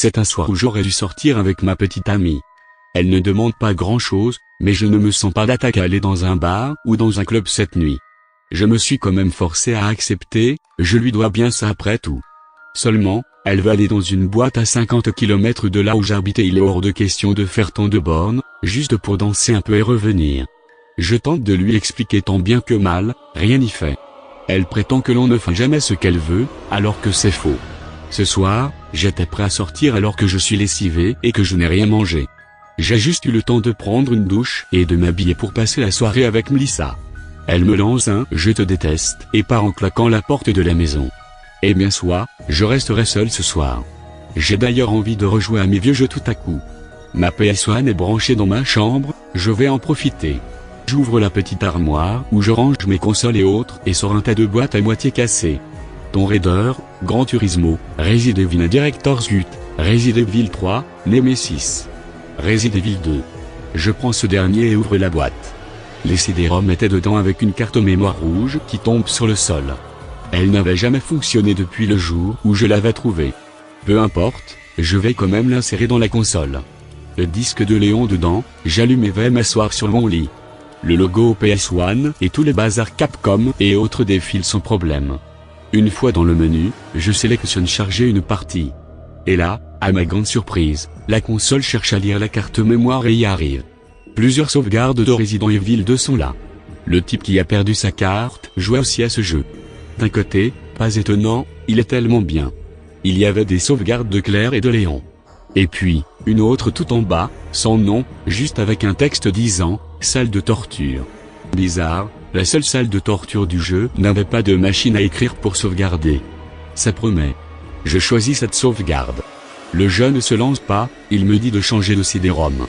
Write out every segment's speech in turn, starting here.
C'est un soir où j'aurais dû sortir avec ma petite amie. Elle ne demande pas grand-chose, mais je ne me sens pas d'attaque à aller dans un bar ou dans un club cette nuit. Je me suis quand même forcé à accepter, je lui dois bien ça après tout. Seulement, elle veut aller dans une boîte à 50 km de là où j'habite et il est hors de question de faire tant de bornes, juste pour danser un peu et revenir. Je tente de lui expliquer tant bien que mal, rien n'y fait. Elle prétend que l'on ne fait jamais ce qu'elle veut, alors que c'est faux. Ce soir, j'étais prêt à sortir alors que je suis lessivé et que je n'ai rien mangé. J'ai juste eu le temps de prendre une douche et de m'habiller pour passer la soirée avec Melissa. Elle me lance un « je te déteste » et part en claquant la porte de la maison. Eh bien soit, je resterai seul ce soir. J'ai d'ailleurs envie de rejouer à mes vieux jeux tout à coup. Ma PS1 est branchée dans ma chambre, je vais en profiter. J'ouvre la petite armoire où je range mes consoles et autres et sors un tas de boîtes à moitié cassées. Tomb Raider, Gran Turismo, Resident Evil Director's Cut, Resident Evil 3, Nemesis. Resident Evil 2. Je prends ce dernier et ouvre la boîte. Les CD-ROM étaient dedans avec une carte mémoire rouge qui tombe sur le sol. Elle n'avait jamais fonctionné depuis le jour où je l'avais trouvée. Peu importe, je vais quand même l'insérer dans la console. Le disque de Léon dedans, j'allume et vais m'asseoir sur mon lit. Le logo PS1 et tous les bazars Capcom et autres défilent sans problème. Une fois dans le menu, je sélectionne charger une partie. Et là, à ma grande surprise, la console cherche à lire la carte mémoire et y arrive. Plusieurs sauvegardes de Resident Evil 2 sont là. Le type qui a perdu sa carte jouait aussi à ce jeu. D'un côté, pas étonnant, il est tellement bien. Il y avait des sauvegardes de Claire et de Léon. Et puis, une autre tout en bas, sans nom, juste avec un texte disant « salle de torture ». Bizarre, la seule salle de torture du jeu n'avait pas de machine à écrire pour sauvegarder. Ça promet. Je choisis cette sauvegarde. Le jeu ne se lance pas, il me dit de changer de CD-ROM.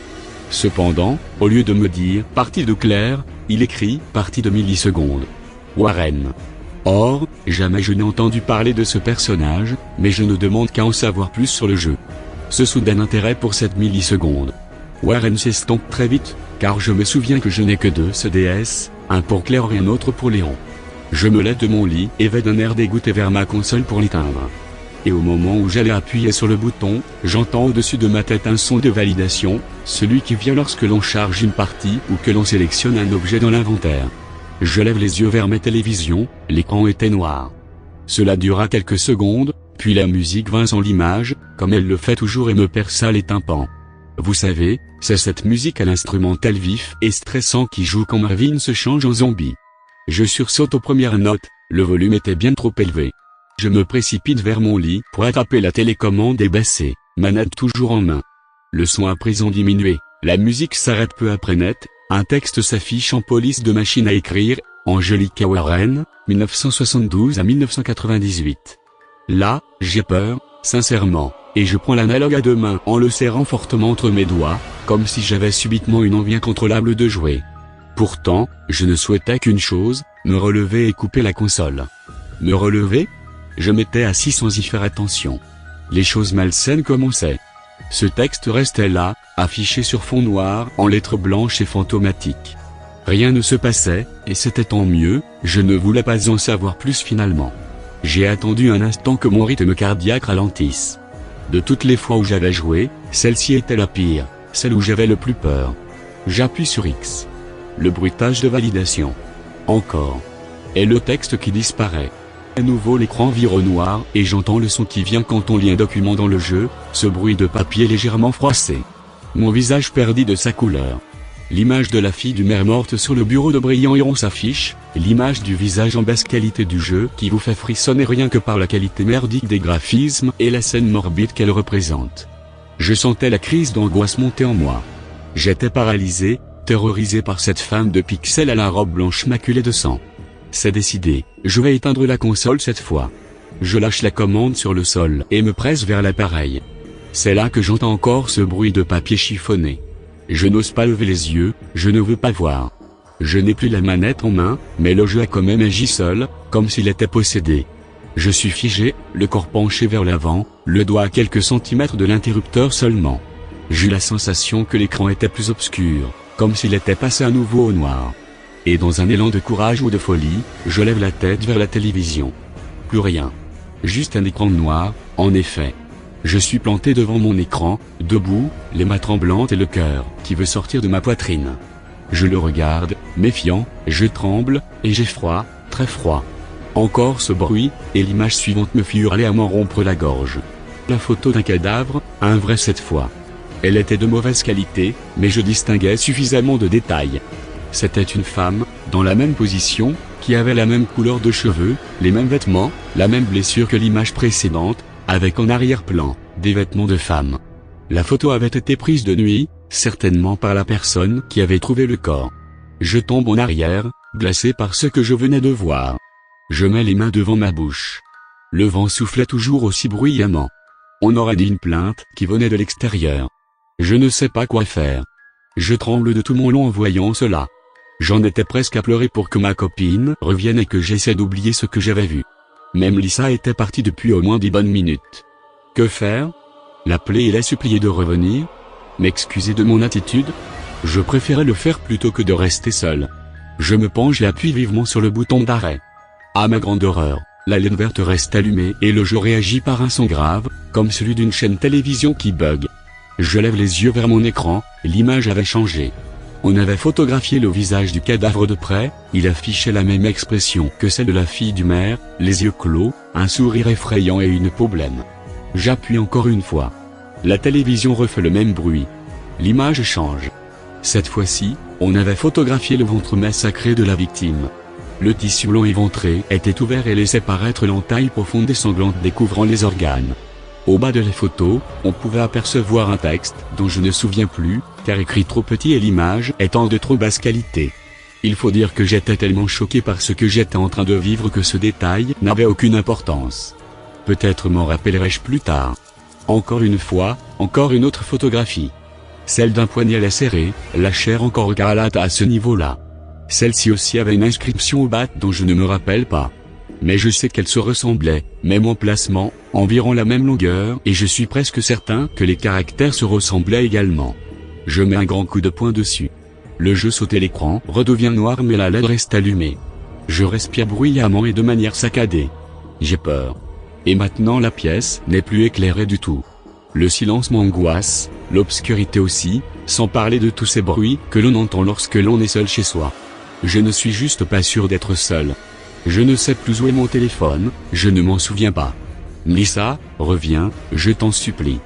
Cependant, au lieu de me dire « partie de Claire », il écrit « partie de millisecondes ». Warren. Or, jamais je n'ai entendu parler de ce personnage, mais je ne demande qu'à en savoir plus sur le jeu. Ce soudain intérêt pour cette milliseconde. Warren s'estompe très vite, car je me souviens que je n'ai que 2 CDS, un pour Claire et un autre pour Léon. Je me lève de mon lit et vais d'un air dégoûté vers ma console pour l'éteindre. Et au moment où j'allais appuyer sur le bouton, j'entends au-dessus de ma tête un son de validation, celui qui vient lorsque l'on charge une partie ou que l'on sélectionne un objet dans l'inventaire. Je lève les yeux vers mes télévisions, l'écran était noir. Cela dura quelques secondes, puis la musique vint dans l'image, comme elle le fait toujours et me perça les tympans. Vous savez, c'est cette musique à l'instrumental vif et stressant qui joue quand Marvin se change en zombie. Je sursaute aux premières notes, le volume était bien trop élevé. Je me précipite vers mon lit pour attraper la télécommande et baisser, manette toujours en main. Le son à présent diminué, la musique s'arrête peu après net, un texte s'affiche en police de machine à écrire, Angelica Warren, 1972 à 1998. Là, j'ai peur, sincèrement, et je prends l'analogue à 2 mains en le serrant fortement entre mes doigts, comme si j'avais subitement une envie incontrôlable de jouer. Pourtant, je ne souhaitais qu'une chose, me relever et couper la console. Me relever ? Je m'étais assis sans y faire attention. Les choses malsaines commençaient. Ce texte restait là, affiché sur fond noir en lettres blanches et fantomatiques. Rien ne se passait, et c'était tant mieux, je ne voulais pas en savoir plus finalement. J'ai attendu un instant que mon rythme cardiaque ralentisse. De toutes les fois où j'avais joué, celle-ci était la pire, celle où j'avais le plus peur. J'appuie sur X. Le bruitage de validation. Encore. Et le texte qui disparaît. À nouveau l'écran vire au noir et j'entends le son qui vient quand on lit un document dans le jeu, ce bruit de papier légèrement froissé. Mon visage perdit de sa couleur. L'image de la fille du maire morte sur le bureau de Brillant Héron s'affiche, l'image du visage en basse qualité du jeu qui vous fait frissonner rien que par la qualité merdique des graphismes et la scène morbide qu'elle représente. Je sentais la crise d'angoisse monter en moi. J'étais paralysé, terrorisé par cette femme de pixels à la robe blanche maculée de sang. C'est décidé, je vais éteindre la console cette fois. Je lâche la commande sur le sol et me presse vers l'appareil. C'est là que j'entends encore ce bruit de papier chiffonné. Je n'ose pas lever les yeux, je ne veux pas voir. Je n'ai plus la manette en main, mais le jeu a quand même agi seul, comme s'il était possédé. Je suis figé, le corps penché vers l'avant, le doigt à quelques centimètres de l'interrupteur seulement. J'eus la sensation que l'écran était plus obscur, comme s'il était passé à nouveau au noir. Et dans un élan de courage ou de folie, je lève la tête vers la télévision. Plus rien. Juste un écran noir, en effet. Je suis planté devant mon écran, debout, les mains tremblantes et le cœur qui veut sortir de ma poitrine. Je le regarde, méfiant, je tremble, et j'ai froid, très froid. Encore ce bruit, et l'image suivante me fit hurler à m'en rompre la gorge. La photo d'un cadavre, un vrai cette fois. Elle était de mauvaise qualité, mais je distinguais suffisamment de détails. C'était une femme, dans la même position, qui avait la même couleur de cheveux, les mêmes vêtements, la même blessure que l'image précédente, avec en arrière-plan, des vêtements de femme. La photo avait été prise de nuit, certainement par la personne qui avait trouvé le corps. Je tombe en arrière, glacé par ce que je venais de voir. Je mets les mains devant ma bouche. Le vent soufflait toujours aussi bruyamment. On aurait dit une plainte qui venait de l'extérieur. Je ne sais pas quoi faire. Je tremble de tout mon long en voyant cela. J'en étais presque à pleurer pour que ma copine revienne et que j'essaie d'oublier ce que j'avais vu. Même Lisa était partie depuis au moins 10 bonnes minutes. Que faire? L'appeler et la supplier de revenir? M'excuser de mon attitude? Je préférais le faire plutôt que de rester seul. Je me penche et appuie vivement sur le bouton d'arrêt. À ma grande horreur, la ligne verte reste allumée et le jeu réagit par un son grave, comme celui d'une chaîne télévision qui bug. Je lève les yeux vers mon écran, l'image avait changé. On avait photographié le visage du cadavre de près, il affichait la même expression que celle de la fille du maire, les yeux clos, un sourire effrayant et une peau blême. J'appuie encore une fois. La télévision refait le même bruit. L'image change. Cette fois-ci, on avait photographié le ventre massacré de la victime. Le tissu blanc éventré était ouvert et laissait paraître l'entaille profonde et sanglante découvrant les organes. Au bas de la photo, on pouvait apercevoir un texte dont je ne me souviens plus, car écrit trop petit et l'image étant de trop basse qualité. Il faut dire que j'étais tellement choqué par ce que j'étais en train de vivre que ce détail n'avait aucune importance. Peut-être m'en rappellerai-je plus tard. Encore une fois, encore une autre photographie. Celle d'un poignet lacéré, la chair encore écarlate à ce niveau-là. Celle-ci aussi avait une inscription au bas dont je ne me rappelle pas. Mais je sais qu'elles se ressemblaient, même emplacement, environ la même longueur, et je suis presque certain que les caractères se ressemblaient également. Je mets un grand coup de poing dessus. Le jeu saute et l'écran redevient noir mais la LED reste allumée. Je respire bruyamment et de manière saccadée. J'ai peur. Et maintenant la pièce n'est plus éclairée du tout. Le silence m'angoisse, l'obscurité aussi, sans parler de tous ces bruits que l'on entend lorsque l'on est seul chez soi. Je ne suis juste pas sûr d'être seul. Je ne sais plus où est mon téléphone, je ne m'en souviens pas. Lisa, reviens, je t'en supplie.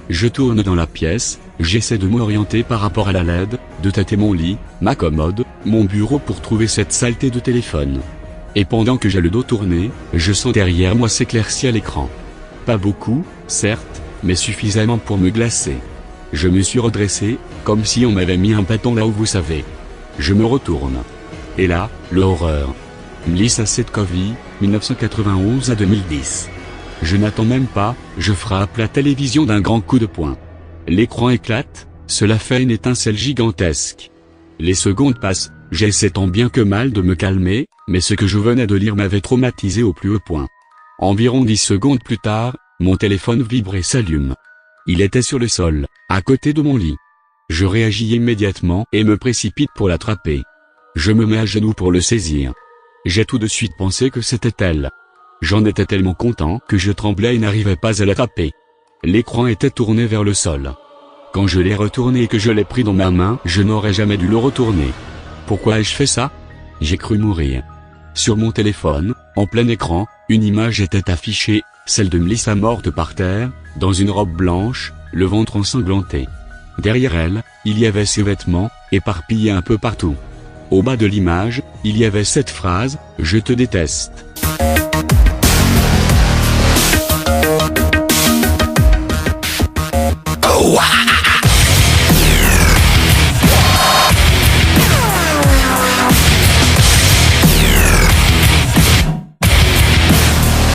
Je tourne dans la pièce, j'essaie de m'orienter par rapport à la LED, de tâter mon lit, ma commode, mon bureau pour trouver cette saleté de téléphone. Et pendant que j'ai le dos tourné, je sens derrière moi s'éclaircir l'écran. Pas beaucoup, certes, mais suffisamment pour me glacer. Je me suis redressé, comme si on m'avait mis un bâton là où vous savez. Je me retourne. Et là, l'horreur. Melissa Setkovi, 1991 à 2010. Je n'attends même pas, je frappe la télévision d'un grand coup de poing. L'écran éclate, cela fait une étincelle gigantesque. Les secondes passent, j'essaie tant bien que mal de me calmer, mais ce que je venais de lire m'avait traumatisé au plus haut point. Environ 10 secondes plus tard, mon téléphone vibre et s'allume. Il était sur le sol, à côté de mon lit. Je réagis immédiatement et me précipite pour l'attraper. Je me mets à genoux pour le saisir. J'ai tout de suite pensé que c'était elle. J'en étais tellement content que je tremblais et n'arrivais pas à l'attraper. L'écran était tourné vers le sol. Quand je l'ai retourné et que je l'ai pris dans ma main, je n'aurais jamais dû le retourner. Pourquoi ai-je fait ça? J'ai cru mourir. Sur mon téléphone, en plein écran, une image était affichée, celle de Melissa morte par terre, dans une robe blanche, le ventre ensanglanté. Derrière elle, il y avait ses vêtements, éparpillés un peu partout. Au bas de l'image, il y avait cette phrase, « Je te déteste ». Oh, wow.